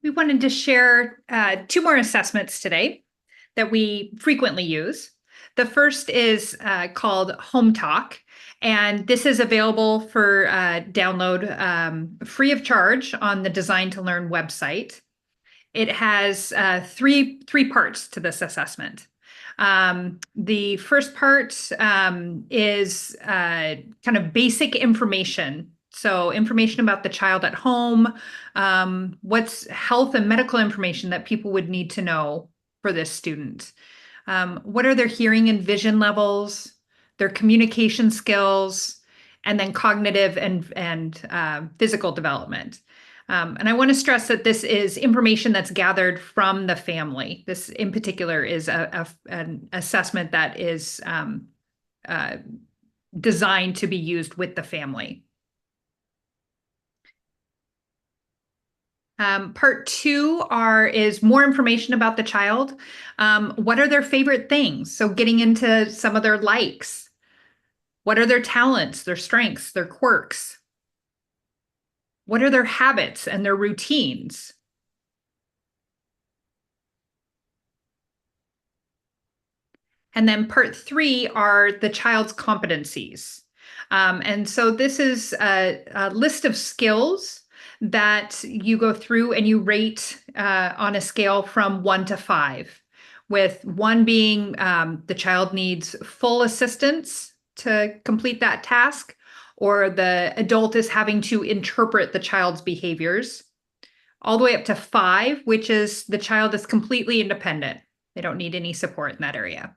We wanted to share two more assessments today that we frequently use. The first is called Home Talk, and this is available for download free of charge on the Design to Learn website. It has three parts to this assessment. The first part is kind of basic information. So information about the child at home, what's health and medical information that people would need to know for this student. What are their hearing and vision levels, their communication skills, and then cognitive and physical development. And I want to stress that this is information that's gathered from the family. This in particular is an assessment that is designed to be used with the family. Part two is more information about the child. What are their favorite things? So getting into some of their likes. What are their talents, their strengths, their quirks? What are their habits and their routines? And then part three are the child's competencies. And so this is a list of skills that you go through and you rate on a scale from 1 to 5, with 1 being the child needs full assistance to complete that task, or the adult is having to interpret the child's behaviors, all the way up to 5, which is the child is completely independent. They don't need any support in that area.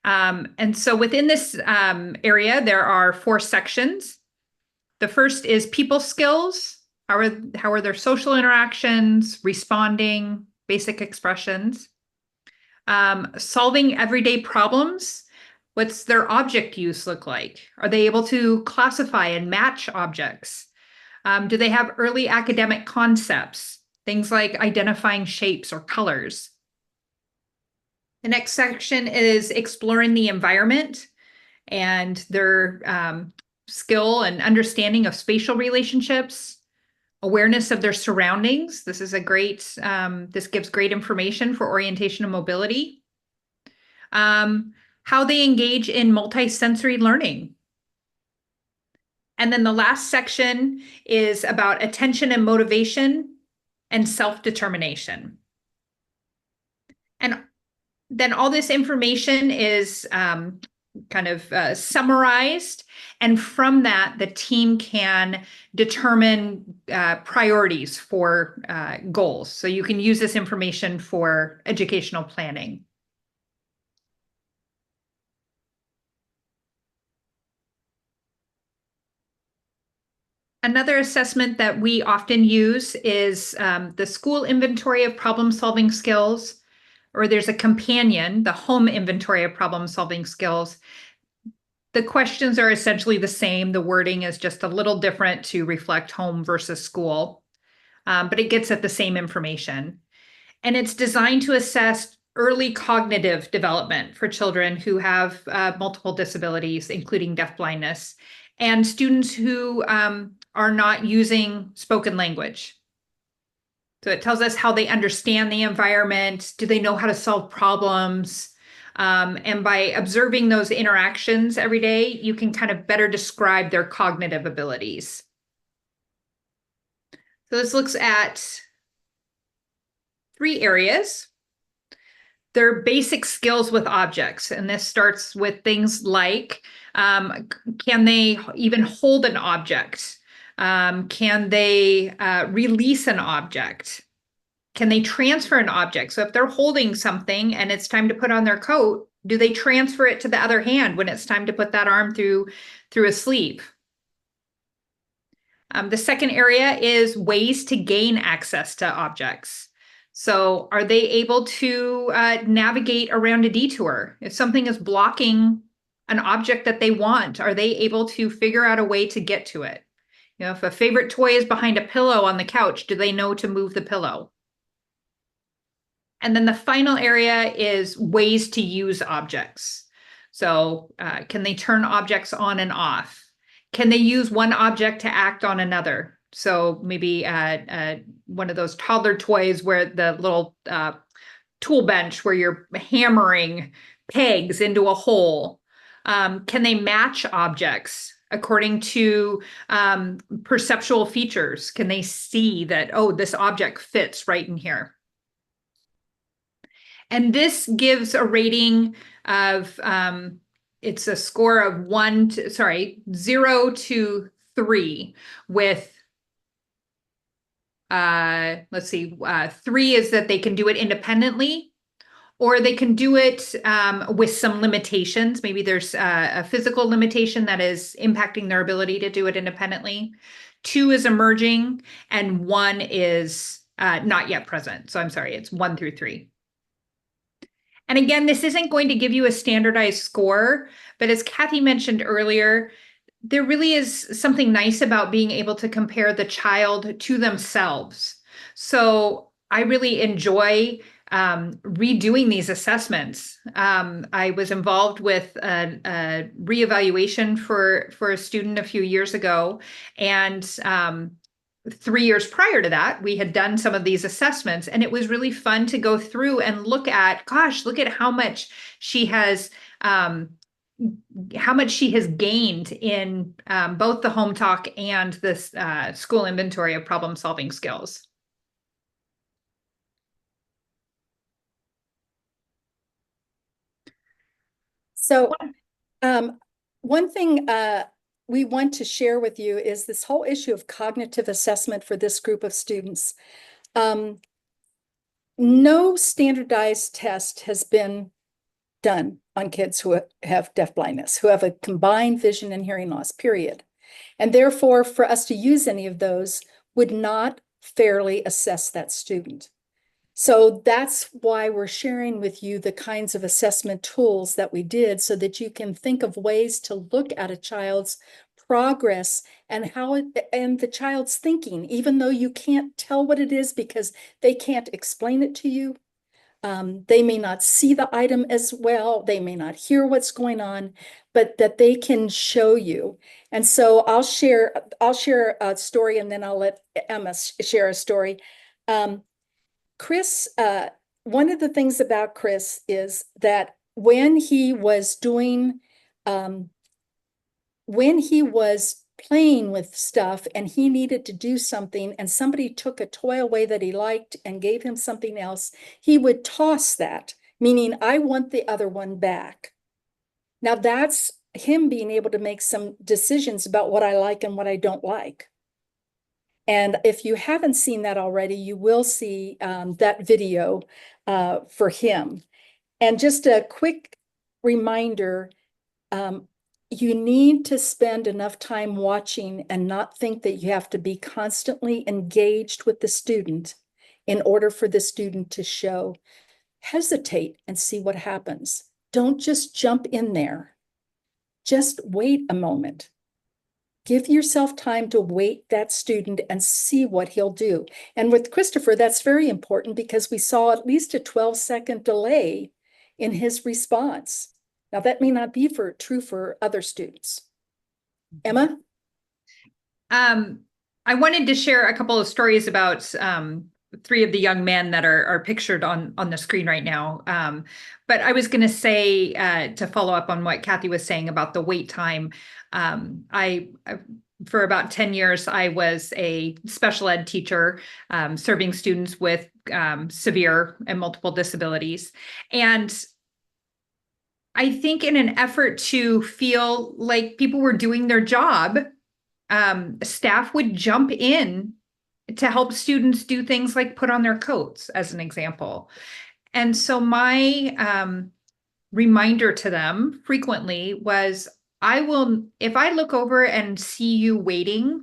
And so within this area, there are 4 sections. The first is people skills. How are their social interactions, responding, basic expressions, solving everyday problems. What's their object use look like? Are they able to classify and match objects? Do they have early academic concepts? Things like identifying shapes or colors. The next section is exploring the environment and their skill and understanding of spatial relationships, awareness of their surroundings. This is this gives great information for orientation and mobility. How they engage in multisensory learning. And then the last section is about attention and motivation and self-determination. And then all this information is kind of summarized. And from that, the team can determine priorities for goals. So you can use this information for educational planning. Another assessment that we often use is the school inventory of problem-solving skills, or there's a companion, the home inventory of problem-solving skills. The questions are essentially the same. The wording is just a little different to reflect home versus school, but it gets at the same information. And it's designed to assess early cognitive development for children who have multiple disabilities, including deafblindness, and students who are not using spoken language. So it tells us how they understand the environment. Do they know how to solve problems? And by observing those interactions every day, you can kind of better describe their cognitive abilities. So this looks at 3 areas. Their basic skills with objects. And this starts with things like, can they even hold an object? Can they release an object? Can they transfer an object? So if they're holding something and it's time to put on their coat, do they transfer it to the other hand when it's time to put that arm through a sleeve? The second area is ways to gain access to objects. So are they able to navigate around a detour? If something is blocking an object that they want, are they able to figure out a way to get to it? You know, if a favorite toy is behind a pillow on the couch, do they know to move the pillow? And then the final area is ways to use objects. So can they turn objects on and off? Can they use one object to act on another? So maybe one of those toddler toys where the little tool bench where you're hammering pegs into a hole. Can they match objects according to perceptual features? Can they see that, oh, this object fits right in here? And this gives a rating of, it's a score of 0 to 3 with, let's see, 3 is that they can do it independently, or they can do it with some limitations. Maybe there's a physical limitation that is impacting their ability to do it independently. 2 is emerging, and 1 is not yet present. So I'm sorry, it's 1 through 3. And again, this isn't going to give you a standardized score, but as Kathy mentioned earlier, there really is something nice about being able to compare the child to themselves. So I really enjoy redoing these assessments. I was involved with a reevaluation for a student a few years ago, and 3 years prior to that, we had done some of these assessments, and it was really fun to go through and look at, gosh, look at how much she has gained in both the home talk and this school inventory of problem solving skills. So one thing we want to share with you is this whole issue of cognitive assessment for this group of students. No standardized test has been done on kids who have deafblindness, who have a combined vision and hearing loss, period. And therefore, for us to use any of those would not fairly assess that student. So that's why we're sharing with you the kinds of assessment tools that we did, so that you can think of ways to look at a child's progress and and the child's thinking, even though you can't tell what it is because they can't explain it to you. They may not see the item as well. They may not hear what's going on, but that they can show you. And so I'll share a story, and then I'll let Emma share a story. Chris, one of the things about Chris is that when he was playing with stuff and he needed to do something and somebody took a toy away that he liked and gave him something else, he would toss that, meaning I want the other one back. Now that's him being able to make some decisions about what I like and what I don't like. And if you haven't seen that already, you will see that video for him. And just a quick reminder, you need to spend enough time watching and not think that you have to be constantly engaged with the student in order for the student to show. Hesitate and see what happens. Don't just jump in there. Just wait a moment. Give yourself time to wait that student and see what he'll do. And with Christopher, that's very important because we saw at least a 12-second delay in his response. Now, that may not be true for other students. Emma? I wanted to share a couple of stories about 3 of the young men that are pictured on the screen right now. But I was going to say, to follow up on what Kathy was saying about the wait time, for about 10 years, I was a special ed teacher, serving students with severe and multiple disabilities. And I think in an effort to feel like people were doing their job, staff would jump in to help students do things like put on their coats, as an example. And so my reminder to them frequently was, if I look over and see you waiting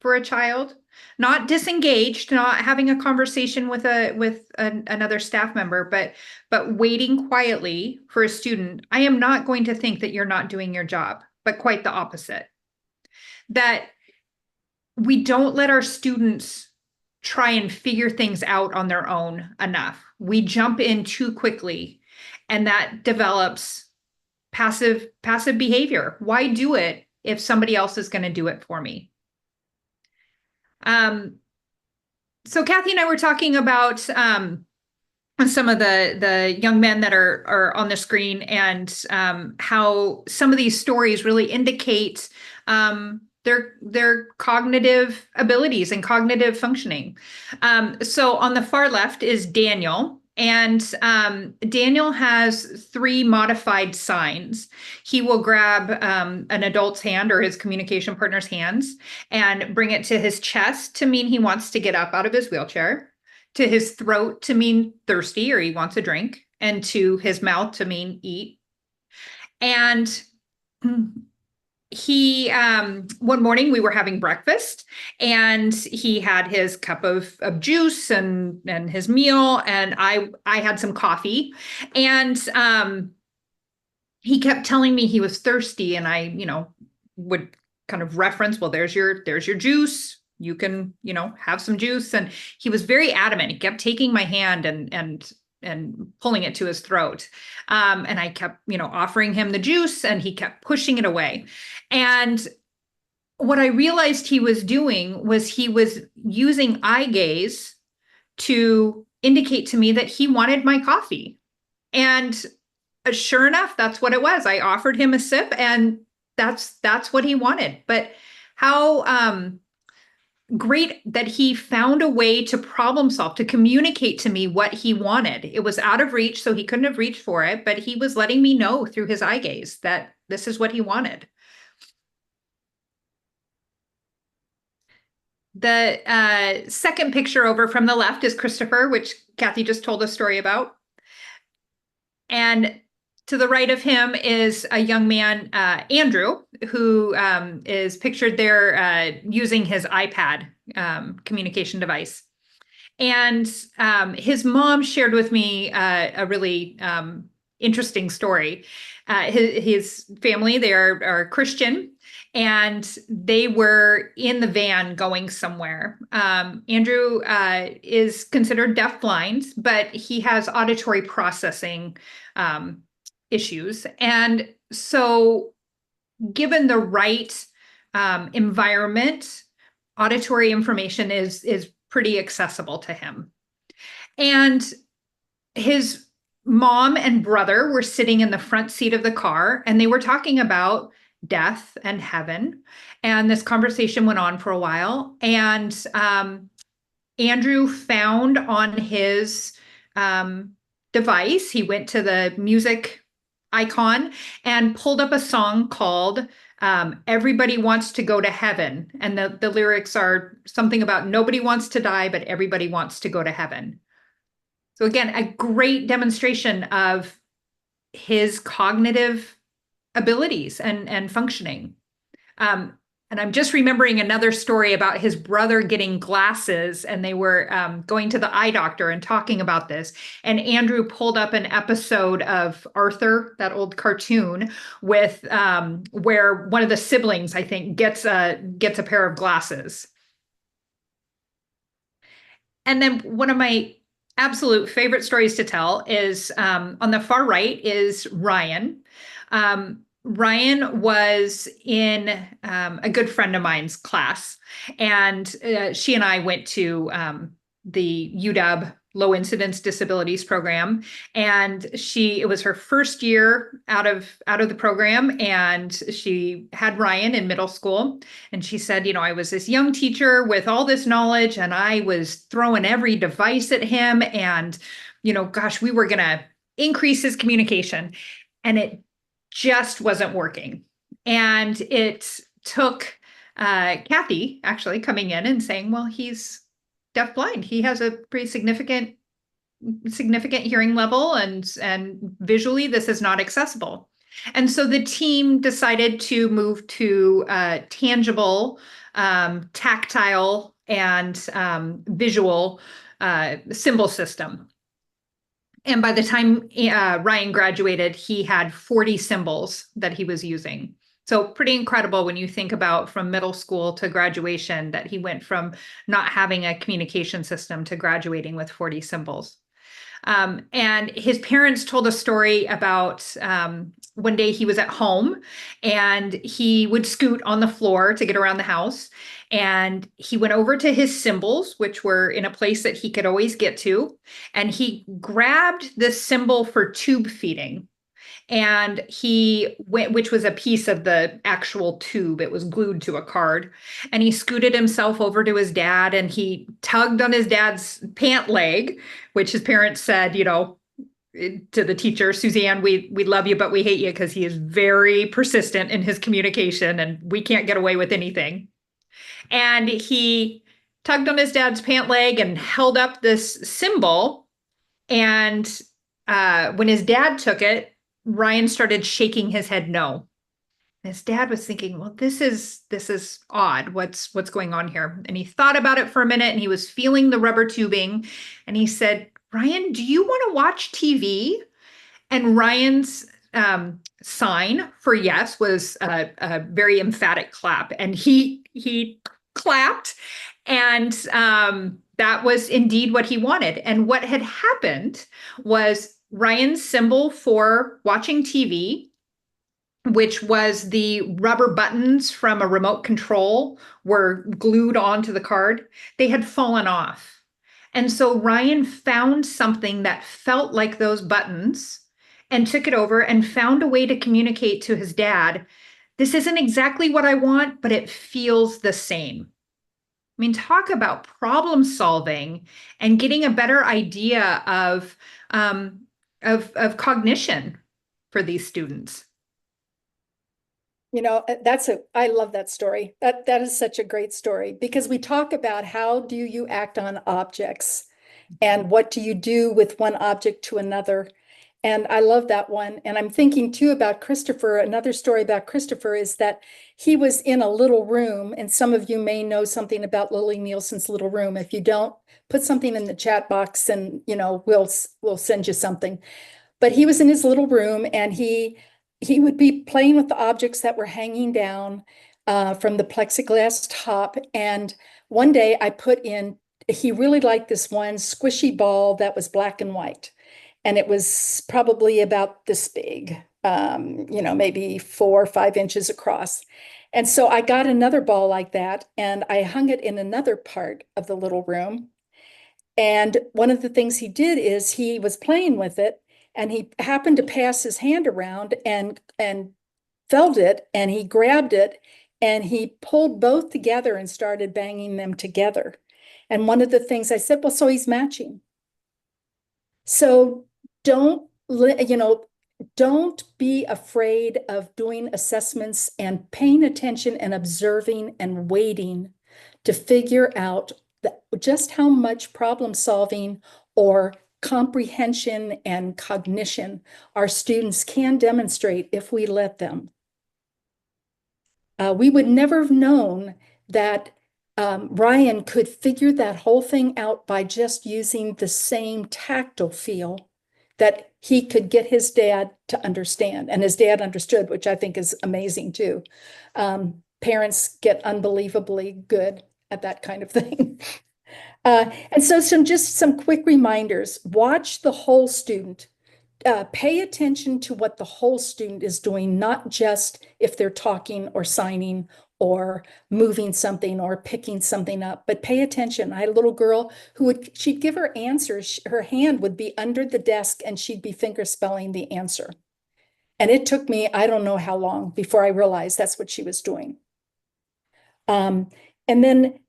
for a child, not disengaged, not having a conversation with another staff member, but waiting quietly for a student, I am not going to think that you're not doing your job, but quite the opposite. That we don't let our students try and figure things out on their own enough. We jump in too quickly, and that develops passive behavior. Why do it if somebody else is going to do it for me? So Kathy and I were talking about some of the young men that are on the screen, and how some of these stories really indicate their cognitive abilities and cognitive functioning. So on the far left is Daniel. And Daniel has three modified signs. He will grab an adult's hand or his communication partner's hands and bring it to his chest to mean he wants to get up out of his wheelchair, to his throat to mean thirsty or he wants a drink, and to his mouth to mean eat. And he one morning we were having breakfast, and he had his cup of juice and his meal, and I had some coffee, and he kept telling me he was thirsty, and I would kind of reference, well, there's your juice, you can have some juice. And he was very adamant. He kept taking my hand and pulling it to his throat. And I kept, offering him the juice, and he kept pushing it away. And what I realized he was doing was he was using eye gaze to indicate to me that he wanted my coffee. And sure enough, that's what it was. I offered him a sip, and that's what he wanted. But how great that he found a way to problem solve, to communicate to me what he wanted. It was out of reach, so he couldn't have reached for it, but he was letting me know through his eye gaze that this is what he wanted. The second picture over from the left is Christopher, which Kathy just told a story about. And to the right of him is a young man, Andrew, who is pictured there using his iPad communication device. And his mom shared with me a really interesting story. His family, they are Christian, and they were in the van going somewhere. Andrew is considered deafblind, but he has auditory processing issues. And so given the right environment, auditory information is pretty accessible to him. And his mom and brother were sitting in the front seat of the car, and they were talking about death and heaven. And this conversation went on for a while. And Andrew found on his device, he went to the music icon and pulled up a song called Everybody Wants to Go to Heaven. And the lyrics are something about nobody wants to die, but everybody wants to go to heaven. So again, a great demonstration of his cognitive abilities and functioning. And I'm just remembering another story about his brother getting glasses, and they were going to the eye doctor and talking about this. And Andrew pulled up an episode of Arthur, that old cartoon, with where one of the siblings, I think, gets a pair of glasses. And then one of my absolute favorite stories to tell is on the far right is Ryan. Ryan was in a good friend of mine's class, and she and I went to the UW Low Incidence Disabilities Program, and it was her first year out of the program, and she had Ryan in middle school, and she said, I was this young teacher with all this knowledge, and I was throwing every device at him, and gosh, we were gonna increase his communication, and it just wasn't working. And it took Kathy actually coming in and saying, well, he's deafblind. He has a pretty significant hearing level, and visually this is not accessible. And so the team decided to move to tangible, tactile, and visual symbol system. And by the time Ryan graduated, he had 40 symbols that he was using. So pretty incredible when you think about from middle school to graduation, that he went from not having a communication system to graduating with 40 symbols. And his parents told a story about one day he was at home and he would scoot on the floor to get around the house. And he went over to his cymbals, which were in a place that he could always get to. And he grabbed this cymbal for tube feeding. And he went, which was a piece of the actual tube, it was glued to a card. And he scooted himself over to his dad and he tugged on his dad's pant leg, which his parents said, to the teacher, Suzanne, we love you, but we hate you because he is very persistent in his communication and we can't get away with anything. And he tugged on his dad's pant leg and held up this cymbal. And when his dad took it, Ryan started shaking his head no. His dad was thinking, well, this is odd. What's going on here? And he thought about it for a minute and he was feeling the rubber tubing and he said, Ryan, do you want to watch TV? And Ryan's sign for yes was a very emphatic clap. And he clapped and that was indeed what he wanted. And what had happened was Ryan's symbol for watching TV, which was the rubber buttons from a remote control, were glued onto the card. They had fallen off. And so Ryan found something that felt like those buttons and took it over and found a way to communicate to his dad, this isn't exactly what I want, but it feels the same. I mean, talk about problem solving and getting a better idea of cognition for these students. I love that story. That is such a great story because we talk about how do you act on objects and what do you do with one object to another. And I love that one. And I'm thinking too about Christopher. Another story about Christopher is that he was in a little room, and some of you may know something about Lily Nielsen's little room. If you don't, put something in the chat box and we'll send you something. But he was in his little room and he would be playing with the objects that were hanging down from the plexiglass top. And one day he really liked this one squishy ball that was black and white. And it was probably about this big, maybe 4 or 5 inches across. And so I got another ball like that and I hung it in another part of the little room. And one of the things he did is he was playing with it and he happened to pass his hand around and felt it and he grabbed it and he pulled both together and started banging them together. And one of the things I said, well, so he's matching. So don't be afraid of doing assessments and paying attention and observing and waiting to figure out just how much problem solving or comprehension and cognition our students can demonstrate if we let them. We would never have known that Ryan could figure that whole thing out by just using the same tactile feel that he could get his dad to understand. And his dad understood, which I think is amazing too. Parents get unbelievably good at that kind of thing. And so some quick reminders. Watch the whole student. Pay attention to what the whole student is doing, not just if they're talking or signing or moving something or picking something up, but pay attention. I had a little girl she'd give her answers. Her hand would be under the desk and she'd be finger spelling the answer. And it took me, I don't know how long before I realized that's what she was doing. And then,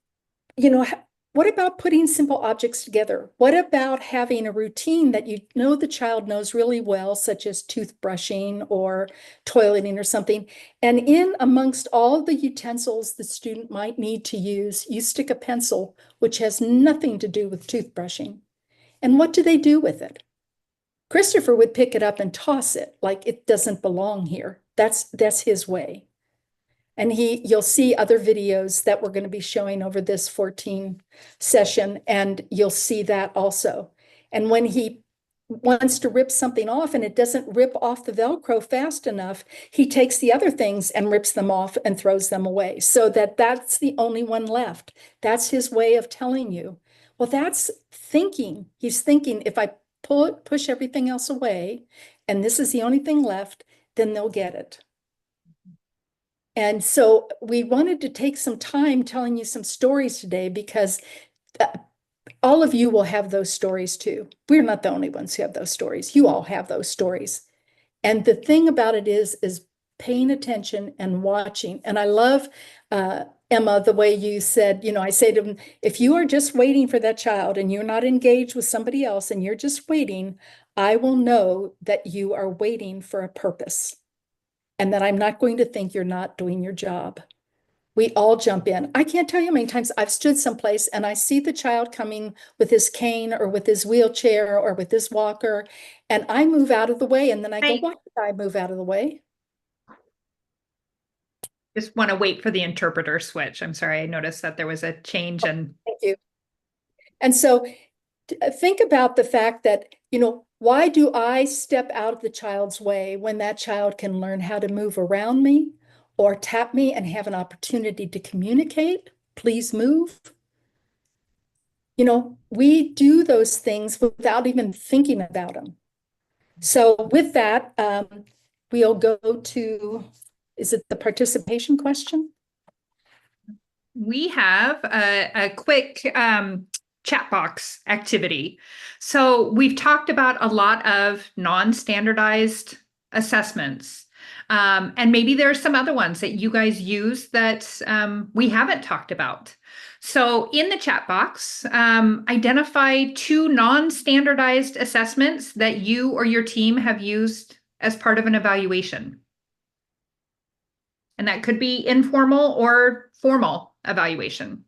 what about putting simple objects together? What about having a routine that the child knows really well, such as toothbrushing or toileting or something? And in amongst all the utensils the student might need to use, you stick a pencil, which has nothing to do with toothbrushing. And what do they do with it? Christopher would pick it up and toss it like it doesn't belong here. That's his way. And you'll see other videos that we're going to be showing over this 14 session, and you'll see that also. And when he wants to rip something off and it doesn't rip off the Velcro fast enough, he takes the other things and rips them off and throws them away so that's the only one left. That's his way of telling you, well, that's thinking. He's thinking, if I push everything else away, and this is the only thing left, then they'll get it. And so we wanted to take some time telling you some stories today because uh, all of you will have those stories too. We're not the only ones who have those stories. You all have those stories. And the thing about it is paying attention and watching. And I love, Emma, the way you said, I say to them, if you are just waiting for that child and you're not engaged with somebody else and you're just waiting, I will know that you are waiting for a purpose and that I'm not going to think you're not doing your job. We all jump in. I can't tell you how many times I've stood someplace and I see the child coming with his cane or with his wheelchair or with his walker, and I move out of the way. And then I go, I why did I move out of the way? just want to wait for the interpreter switch. I'm sorry, I noticed that there was a change and Thank you. And so think about the fact that, why do I step out of the child's way when that child can learn how to move around me or tap me and have an opportunity to communicate? Please move. We do those things without even thinking about them. So with that, we'll go to, is it the participation question? we have a quick chat box activity. So we've talked about a lot of non-standardized assessments. And maybe there are some other ones that you guys use that we haven't talked about. So in the chat box, identify 2 non-standardized assessments that you or your team have used as part of an evaluation. And that could be informal or formal evaluation.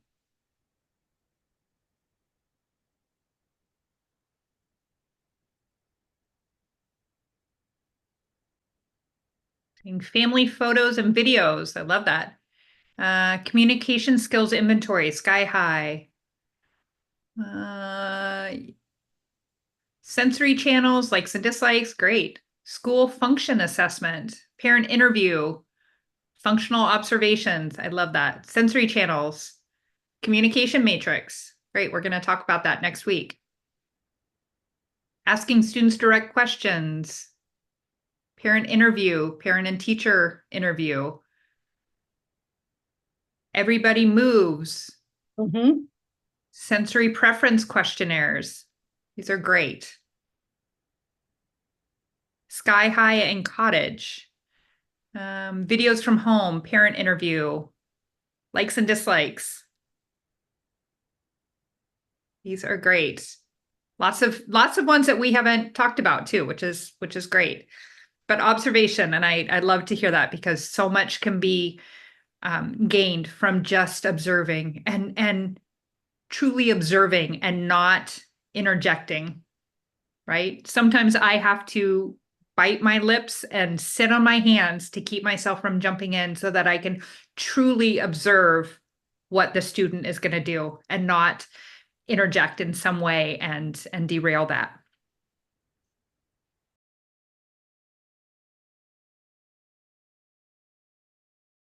Family photos and videos. I love that. Communication skills inventory, sky high. Sensory channels, likes and dislikes, great. School function assessment, parent interview, functional observations. I love that. Sensory channels, communication matrix. Great. We're going to talk about that next week. Asking students direct questions, parent interview, parent and teacher interview. Everybody moves. Mm-hmm. Sensory preference questionnaires. These are great. Sky high and cottage. Videos from home, parent interview, likes and dislikes. These are great. Lots of ones that we haven't talked about too, which is great. But observation, and I'd love to hear that because so much can be gained from just observing and truly observing and not interjecting, right? Sometimes I have to bite my lips and sit on my hands to keep myself from jumping in so that I can truly observe what the student is going to do and not interject in some way and derail that.